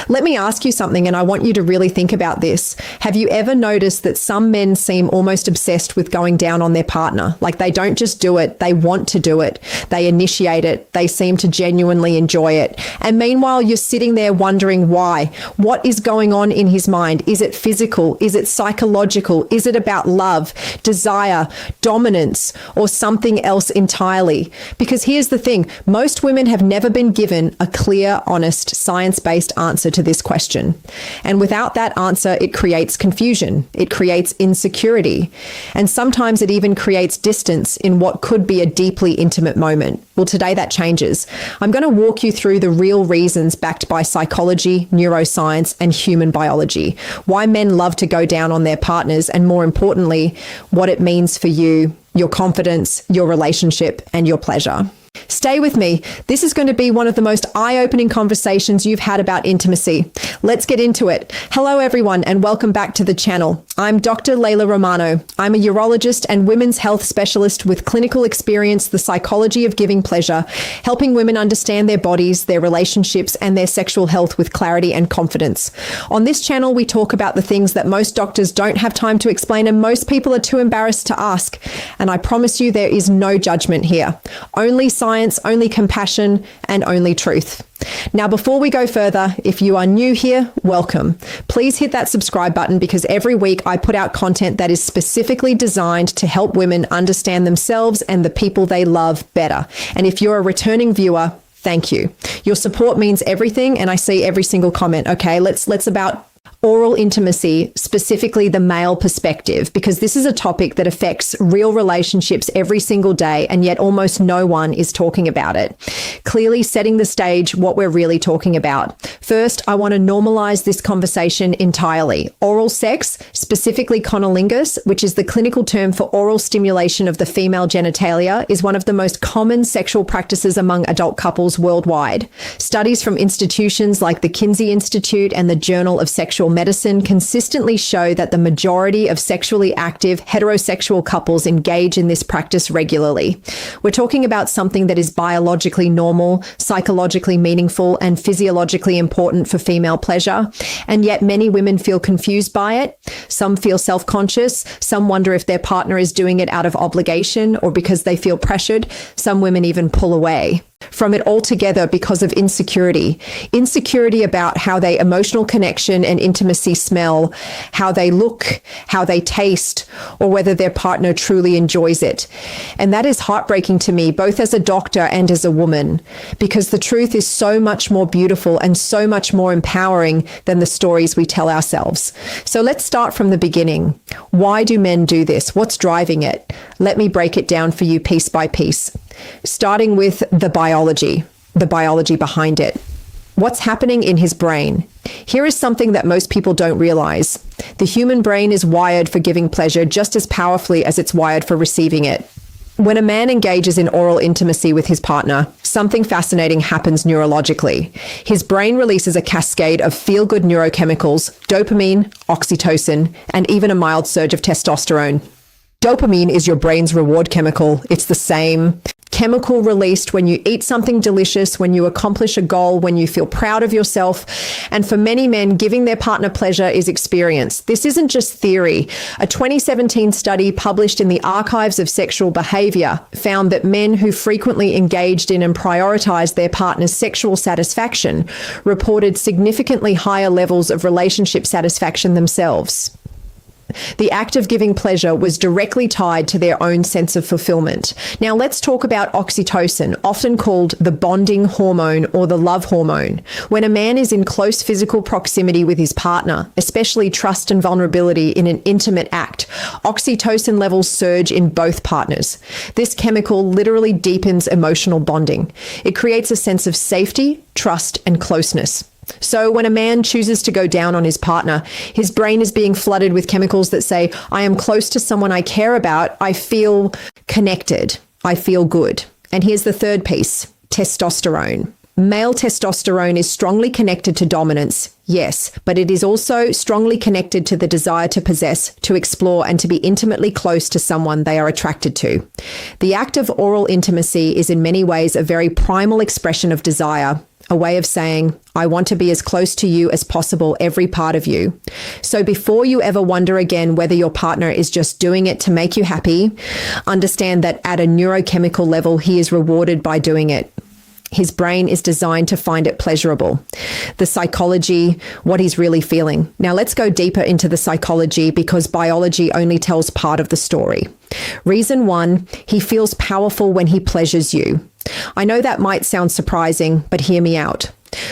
Let me ask you something, and I want you to really think about this. Have you ever noticed that some men seem almost obsessed with going down on their partner? Like they don't just do it, they want to do it. They initiate it. They seem to genuinely enjoy it. And meanwhile, you're sitting there wondering why. What is going on in his mind? Is it physical? Is it psychological? Is it about love, desire, dominance, or something else entirely? Because here's the thing, most women have never been given a clear, honest, science-based answer to this question. And without that answer, it creates confusion. It creates insecurity. And sometimes it even creates distance in what could be a deeply intimate moment. Well, today that changes. I'm going to walk you through the real reasons backed by psychology, neuroscience, and human biology. Why men love to go down on their partners, and more importantly, what it means for you, your confidence, your relationship, and your pleasure. Stay with me. This is going to be one of the most eye-opening conversations you've had about intimacy. Let's get into it. Hello, everyone, and welcome back to the channel. I'm Dr. Layla Romano. I'm a urologist and women's health specialist with clinical experience, the psychology of giving pleasure, helping women understand their bodies, their relationships, and their sexual health with clarity and confidence. On this channel, we talk about the things that most doctors don't have time to explain and most people are too embarrassed to ask. And I promise you there is no judgment here. Only science, only compassion, and only truth. Now, before we go further, if you are new here, welcome. Please hit that subscribe button because every week I put out content that is specifically designed to help women understand themselves and the people they love better. And if you're a returning viewer, thank you. Your support means everything, and I see every single comment. Okay, let's about oral intimacy, specifically the male perspective, because this is a topic that affects real relationships every single day, and yet almost no one is talking about it. Clearly setting the stage what we're really talking about. First, I want to normalize this conversation entirely. Oral sex, specifically cunnilingus, which is the clinical term for oral stimulation of the female genitalia, is one of the most common sexual practices among adult couples worldwide. Studies from institutions like the Kinsey Institute and the Journal of Sexual Medicine consistently show that the majority of sexually active heterosexual couples engage in this practice regularly. We're talking about something that is biologically normal, psychologically meaningful, and physiologically important for female pleasure. And yet many women feel confused by it. Some feel self-conscious. Some wonder if their partner is doing it out of obligation or because they feel pressured. Some women even pull away from it altogether because of insecurity. Insecurity about how their emotional connection and intimacy smell, how they look, how they taste, or whether their partner truly enjoys it. And that is heartbreaking to me, both as a doctor and as a woman, because the truth is so much more beautiful and so much more empowering than the stories we tell ourselves. So let's start from the beginning. Why do men do this? What's driving it? Let me break it down for you piece by piece. Starting with the biology behind it. What's happening in his brain? Here is something that most people don't realize. The human brain is wired for giving pleasure just as powerfully as it's wired for receiving it. When a man engages in oral intimacy with his partner, something fascinating happens neurologically. His brain releases a cascade of feel-good neurochemicals, dopamine, oxytocin, and even a mild surge of testosterone. Dopamine is your brain's reward chemical. It's the same chemical released when you eat something delicious, when you accomplish a goal, when you feel proud of yourself. And for many men, giving their partner pleasure is experience. This isn't just theory. A 2017 study published in the Archives of Sexual Behavior found that men who frequently engaged in and prioritized their partner's sexual satisfaction reported significantly higher levels of relationship satisfaction themselves. The act of giving pleasure was directly tied to their own sense of fulfillment. Now let's talk about oxytocin, often called the bonding hormone or the love hormone. When a man is in close physical proximity with his partner, especially trust and vulnerability in an intimate act, oxytocin levels surge in both partners. This chemical literally deepens emotional bonding. It creates a sense of safety, trust, and closeness. So when a man chooses to go down on his partner, his brain is being flooded with chemicals that say, I am close to someone I care about. I feel connected. I feel good. And here's the third piece, testosterone. Male testosterone is strongly connected to dominance, yes, but it is also strongly connected to the desire to possess, to explore, and to be intimately close to someone they are attracted to. The act of oral intimacy is in many ways a very primal expression of desire, a way of saying, I want to be as close to you as possible, every part of you. So before you ever wonder again whether your partner is just doing it to make you happy, understand that at a neurochemical level, he is rewarded by doing it. His brain is designed to find it pleasurable. The psychology, what he's really feeling. Now let's go deeper into the psychology because biology only tells part of the story. Reason 1, he feels powerful when he pleasures you. I know that might sound surprising, but hear me out.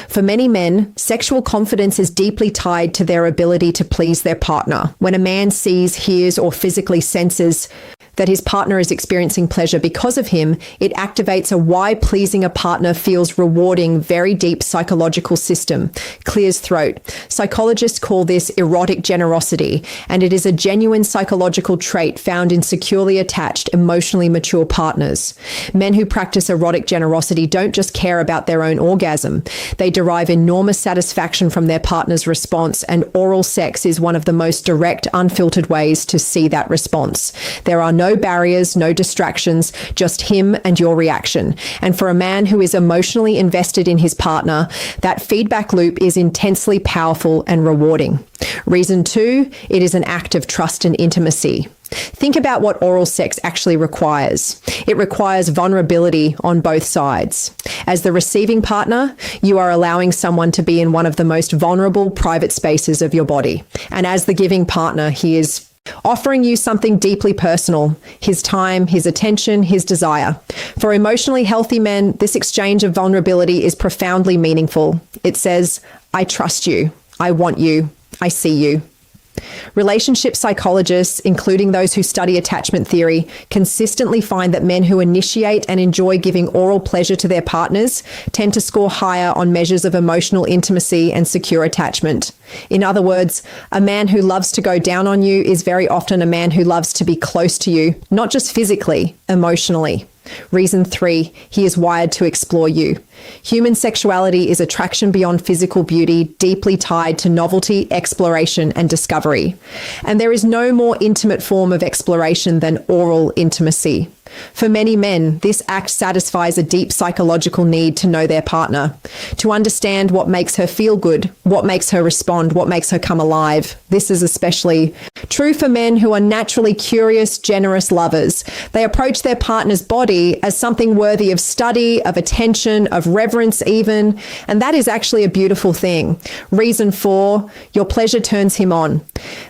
For many men, sexual confidence is deeply tied to their ability to please their partner. When a man sees, hears, or physically senses that his partner is experiencing pleasure because of him, it activates a why pleasing a partner feels rewarding, very deep psychological system, clears throat. Psychologists call this erotic generosity, and it is a genuine psychological trait found in securely attached, emotionally mature partners. Men who practice erotic generosity don't just care about their own orgasm. They derive enormous satisfaction from their partner's response, and oral sex is one of the most direct, unfiltered ways to see that response. There are no barriers, no distractions, just him and your reaction. And for a man who is emotionally invested in his partner, that feedback loop is intensely powerful and rewarding. Reason 2, it is an act of trust and intimacy. Think about what oral sex actually requires. It requires vulnerability on both sides. As the receiving partner, you are allowing someone to be in one of the most vulnerable private spaces of your body. And as the giving partner, he is offering you something deeply personal, his time, his attention, his desire. For emotionally healthy men, this exchange of vulnerability is profoundly meaningful. It says, I trust you, I want you, I see you. Relationship psychologists, including those who study attachment theory, consistently find that men who initiate and enjoy giving oral pleasure to their partners tend to score higher on measures of emotional intimacy and secure attachment. In other words, a man who loves to go down on you is very often a man who loves to be close to you, not just physically, emotionally. Reason 3, he is wired to explore you. Human sexuality is attraction beyond physical beauty, deeply tied to novelty, exploration, and discovery. And there is no more intimate form of exploration than oral intimacy. For many men, this act satisfies a deep psychological need to know their partner, to understand what makes her feel good, what makes her respond, what makes her come alive. This is especially true for men who are naturally curious, generous lovers. They approach their partner's body as something worthy of study, of attention, of reverence even, and that is actually a beautiful thing. Reason 4, your pleasure turns him on.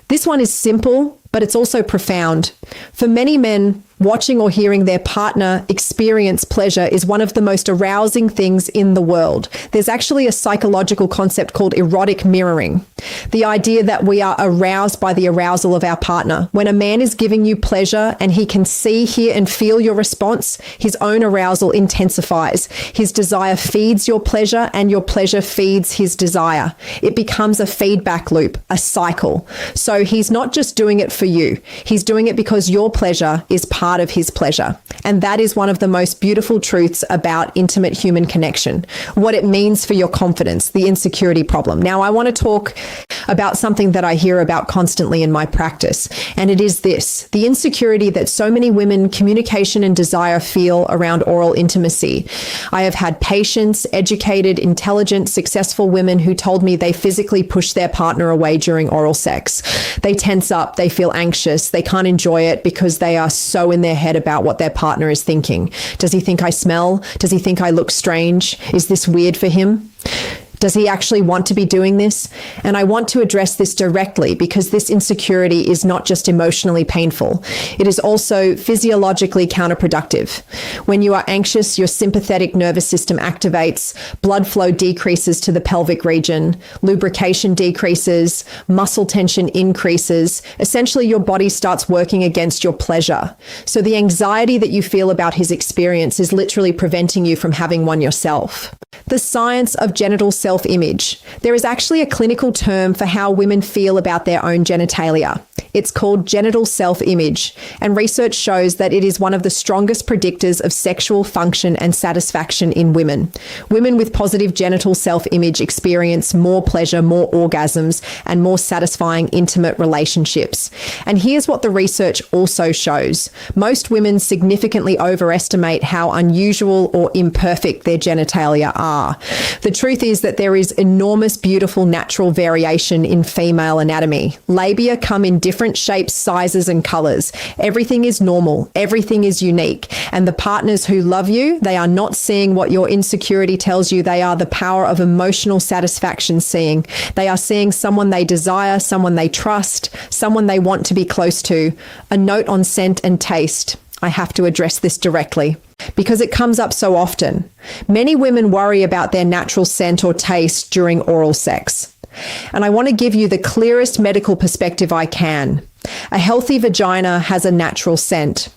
This one is simple, but it's also profound. For many men, watching or hearing their partner experience pleasure is one of the most arousing things in the world. There's actually a psychological concept called erotic mirroring. The idea that we are aroused by the arousal of our partner. When a man is giving you pleasure and he can see, hear, and feel your response, his own arousal intensifies. His desire feeds your pleasure and your pleasure feeds his desire. It becomes a feedback loop, a cycle. So he's not just doing it for you. He's doing it because your pleasure is part of his pleasure. And that is one of the most beautiful truths about intimate human connection, what it means for your confidence, the insecurity problem. Now, I want to talk about something that I hear about constantly in my practice, and it is this: the insecurity that so many women, communication and desire feel around oral intimacy. I have had patients, educated, intelligent, successful women who told me they physically push their partner away during oral sex. They tense up, they feel anxious, they can't enjoy it because they are so in their head about what their partner is thinking. Does he think I smell? Does he think I look strange? Is this weird for him? Does he actually want to be doing this? And I want to address this directly because this insecurity is not just emotionally painful. It is also physiologically counterproductive. When you are anxious, your sympathetic nervous system activates, blood flow decreases to the pelvic region, lubrication decreases, muscle tension increases. Essentially, your body starts working against your pleasure. So the anxiety that you feel about his experience is literally preventing you from having one yourself. The science of genital cell self-image. There is actually a clinical term for how women feel about their own genitalia. It's called genital self-image, and research shows that it is one of the strongest predictors of sexual function and satisfaction in women. Women with positive genital self-image experience more pleasure, more orgasms, and more satisfying intimate relationships. And here's what the research also shows. Most women significantly overestimate how unusual or imperfect their genitalia are. The truth is that there is enormous, beautiful, natural variation in female anatomy. Labia come in different shapes, sizes, and colors. Everything is normal. Everything is unique. And the partners who love you, they are not seeing what your insecurity tells you. They are the power of emotional satisfaction seeing. They are seeing someone they desire, someone they trust, someone they want to be close to. A note on scent and taste. I have to address this directly because it comes up so often. Many women worry about their natural scent or taste during oral sex. And I want to give you the clearest medical perspective I can. A healthy vagina has a natural scent.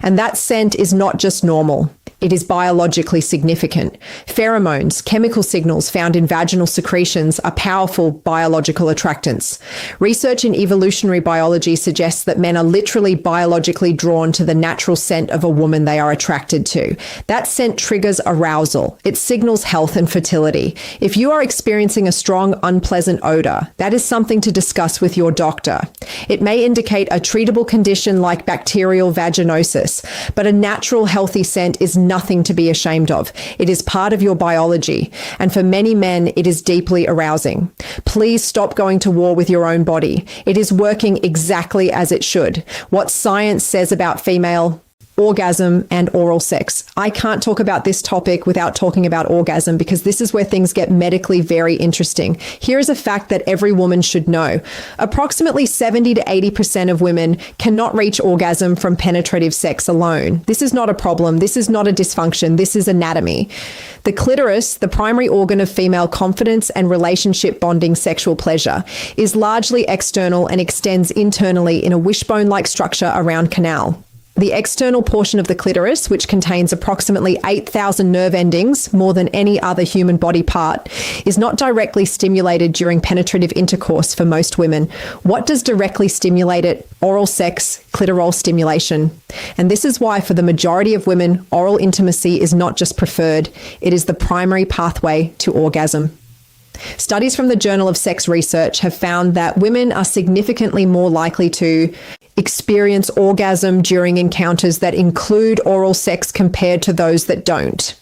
And that scent is not just normal. It is biologically significant. Pheromones, chemical signals found in vaginal secretions, are powerful biological attractants. Research in evolutionary biology suggests that men are literally biologically drawn to the natural scent of a woman they are attracted to. That scent triggers arousal. It signals health and fertility. If you are experiencing a strong, unpleasant odor, that is something to discuss with your doctor. It may indicate a treatable condition like bacterial vaginosis, but a natural, healthy scent is nothing to be ashamed of. It is part of your biology, and for many men, it is deeply arousing. Please stop going to war with your own body. It is working exactly as it should. What science says about female orgasm and oral sex. I can't talk about this topic without talking about orgasm because this is where things get medically very interesting. Here is a fact that every woman should know. Approximately 70 to 80% of women cannot reach orgasm from penetrative sex alone. This is not a problem. This is not a dysfunction. This is anatomy. The clitoris, the primary organ of female confidence and relationship bonding sexual pleasure, is largely external and extends internally in a wishbone-like structure around canal. The external portion of the clitoris, which contains approximately 8,000 nerve endings, more than any other human body part, is not directly stimulated during penetrative intercourse for most women. What does directly stimulate it? Oral sex, clitoral stimulation. And this is why for the majority of women, oral intimacy is not just preferred, it is the primary pathway to orgasm. Studies from the Journal of Sex Research have found that women are significantly more likely to experience orgasm during encounters that include oral sex compared to those that don't.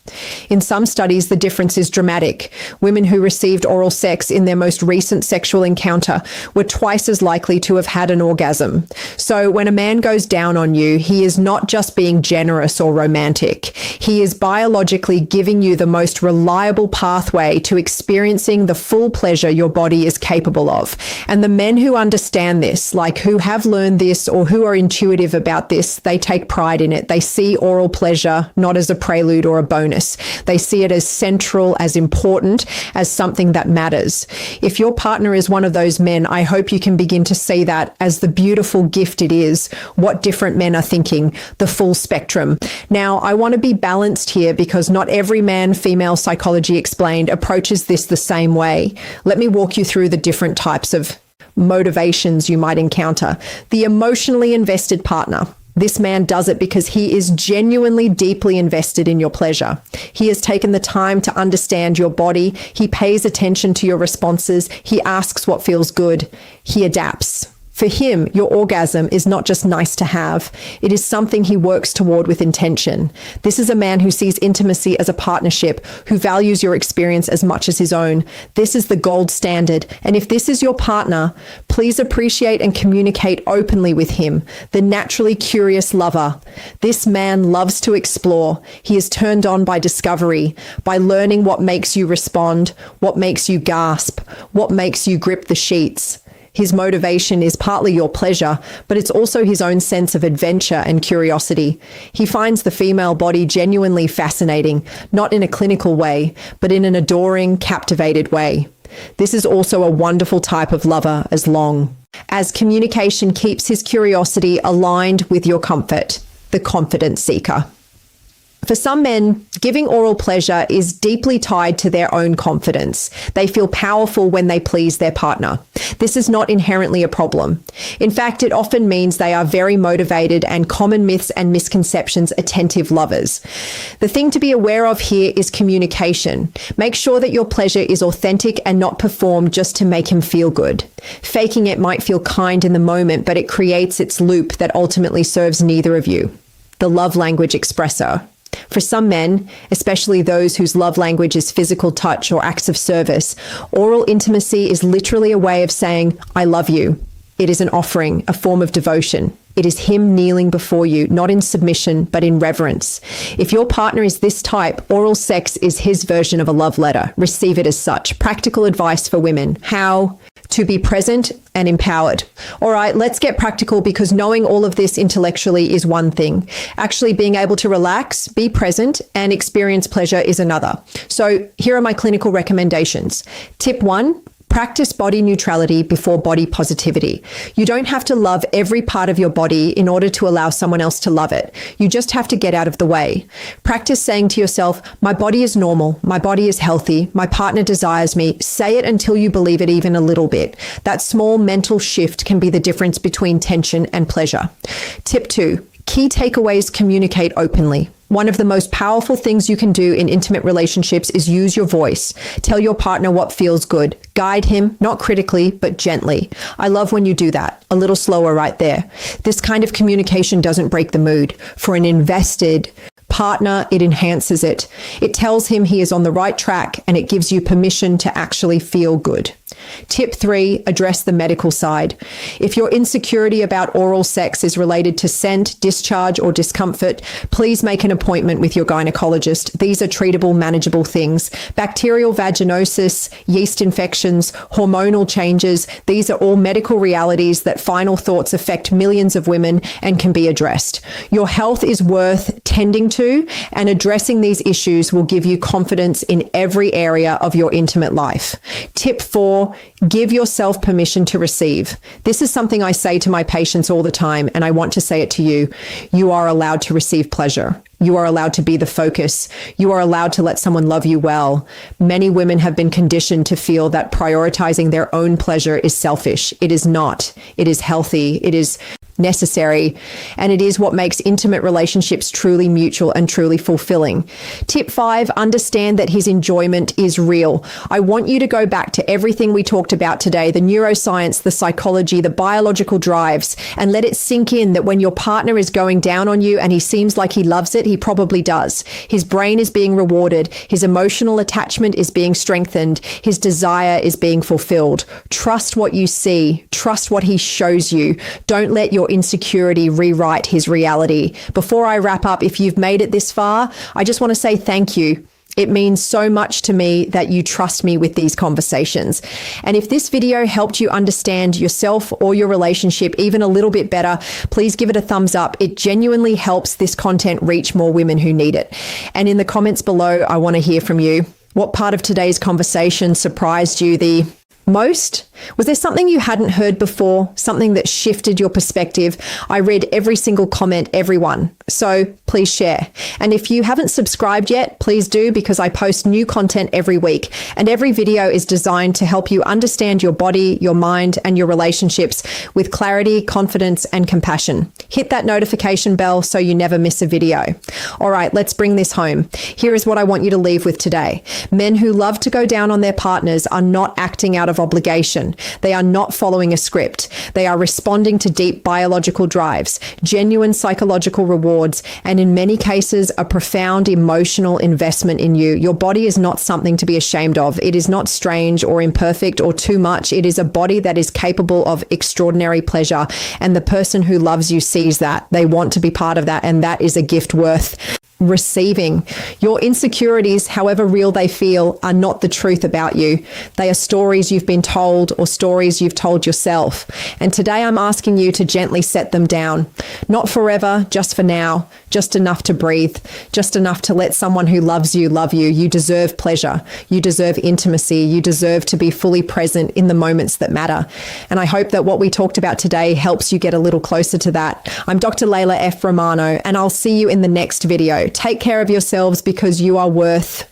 In some studies, the difference is dramatic. Women who received oral sex in their most recent sexual encounter were twice as likely to have had an orgasm. So when a man goes down on you, he is not just being generous or romantic. He is biologically giving you the most reliable pathway to experiencing the full pleasure your body is capable of. And the men who understand this, like who have learned this or who are intuitive about this, they take pride in it. They see oral pleasure not as a prelude or a bonus. They see it as central, as important, as something that matters. If your partner is one of those men, I hope you can begin to see that as the beautiful gift it is, what different men are thinking, the full spectrum. Now, I want to be balanced here because not every man, female psychology explained approaches this the same way. Let me walk you through the different types of motivations you might encounter. The emotionally invested partner. This man does it because he is genuinely deeply invested in your pleasure. He has taken the time to understand your body. He pays attention to your responses. He asks what feels good. He adapts. For him, your orgasm is not just nice to have. It is something he works toward with intention. This is a man who sees intimacy as a partnership, who values your experience as much as his own. This is the gold standard. And if this is your partner, please appreciate and communicate openly with him, the naturally curious lover. This man loves to explore. He is turned on by discovery, by learning what makes you respond, what makes you gasp, what makes you grip the sheets. His motivation is partly your pleasure, but it's also his own sense of adventure and curiosity. He finds the female body genuinely fascinating, not in a clinical way, but in an adoring, captivated way. This is also a wonderful type of lover as communication keeps his curiosity aligned with your comfort, the confidence seeker. For some men, giving oral pleasure is deeply tied to their own confidence. They feel powerful when they please their partner. This is not inherently a problem. In fact, it often means they are very motivated and common myths and misconceptions attentive lovers. The thing to be aware of here is communication. Make sure that your pleasure is authentic and not performed just to make him feel good. Faking it might feel kind in the moment, but it creates its loop that ultimately serves neither of you. The love language expressor. For some men, especially those whose love language is physical touch or acts of service, oral intimacy is literally a way of saying, I love you. It is an offering, a form of devotion. It is him kneeling before you, not in submission, but in reverence. If your partner is this type, oral sex is his version of a love letter. Receive it as such. Practical advice for women. How to be present and empowered. All right, let's get practical, because knowing all of this intellectually is one thing. Actually being able to relax, be present, and experience pleasure is another. So here are my clinical recommendations. Tip 1, practice body neutrality before body positivity. You don't have to love every part of your body in order to allow someone else to love it. You just have to get out of the way. Practice saying to yourself, my body is normal, my body is healthy, my partner desires me. Say it until you believe it even a little bit. That small mental shift can be the difference between tension and pleasure. Tip 2, key takeaways: communicate openly. One of the most powerful things you can do in intimate relationships is use your voice. Tell your partner what feels good. Guide him, not critically, but gently. I love when you do that. A little slower right there. This kind of communication doesn't break the mood. For an invested partner, it enhances it. It tells him he is on the right track, and it gives you permission to actually feel good. Tip 3, address the medical side. If your insecurity about oral sex is related to scent, discharge, or discomfort, please make an appointment with your gynecologist. These are treatable, manageable things. Bacterial vaginosis, yeast infections, hormonal changes, these are all medical realities that final thoughts affect millions of women and can be addressed. Your health is worth tending to, and addressing these issues will give you confidence in every area of your intimate life. Tip 4, give yourself permission to receive. This is something I say to my patients all the time, and I want to say it to you. You are allowed to receive pleasure. You are allowed to be the focus. You are allowed to let someone love you well. Many women have been conditioned to feel that prioritizing their own pleasure is selfish. It is not. It is healthy. It is necessary, and it is what makes intimate relationships truly mutual and truly fulfilling. Tip 5, understand that his enjoyment is real. I want you to go back to everything we talked about today, the neuroscience, the psychology, the biological drives, and let it sink in that when your partner is going down on you and he seems like he loves it, he probably does. His brain is being rewarded. His emotional attachment is being strengthened. His desire is being fulfilled. Trust what you see. Trust what he shows you. Don't let your insecurity rewrite his reality. Before I wrap up, if you've made it this far, I just want to say thank you. It means so much to me that you trust me with these conversations. And if this video helped you understand yourself or your relationship even a little bit better, please give it a thumbs up. It genuinely helps this content reach more women who need it. And in the comments below, I want to hear from you. What part of today's conversation surprised you the most? Was there something you hadn't heard before? Something that shifted your perspective? I read every single comment, everyone. So please share. And if you haven't subscribed yet, please do, because I post new content every week. And every video is designed to help you understand your body, your mind, and your relationships with clarity, confidence, and compassion. Hit that notification bell so you never miss a video. All right, let's bring this home. Here is what I want you to leave with today. Men who love to go down on their partners are not acting out of obligation. They are not following a script. They are responding to deep biological drives, genuine psychological rewards, and in many cases, a profound emotional investment in you. Your body is not something to be ashamed of. It is not strange or imperfect or too much. It is a body that is capable of extraordinary pleasure. And the person who loves you sees that. They want to be part of that. And that is a gift worth receiving. Your insecurities, however real they feel, are not the truth about you. They are stories you've been told or stories you've told yourself. And today I'm asking you to gently set them down. Not forever, just for now, just enough to breathe, just enough to let someone who loves you love you. You deserve pleasure. You deserve intimacy. You deserve to be fully present in the moments that matter. And I hope that what we talked about today helps you get a little closer to that. I'm Dr. Layla F. Romano, and I'll see you in the next video. Take care of yourselves because you are worth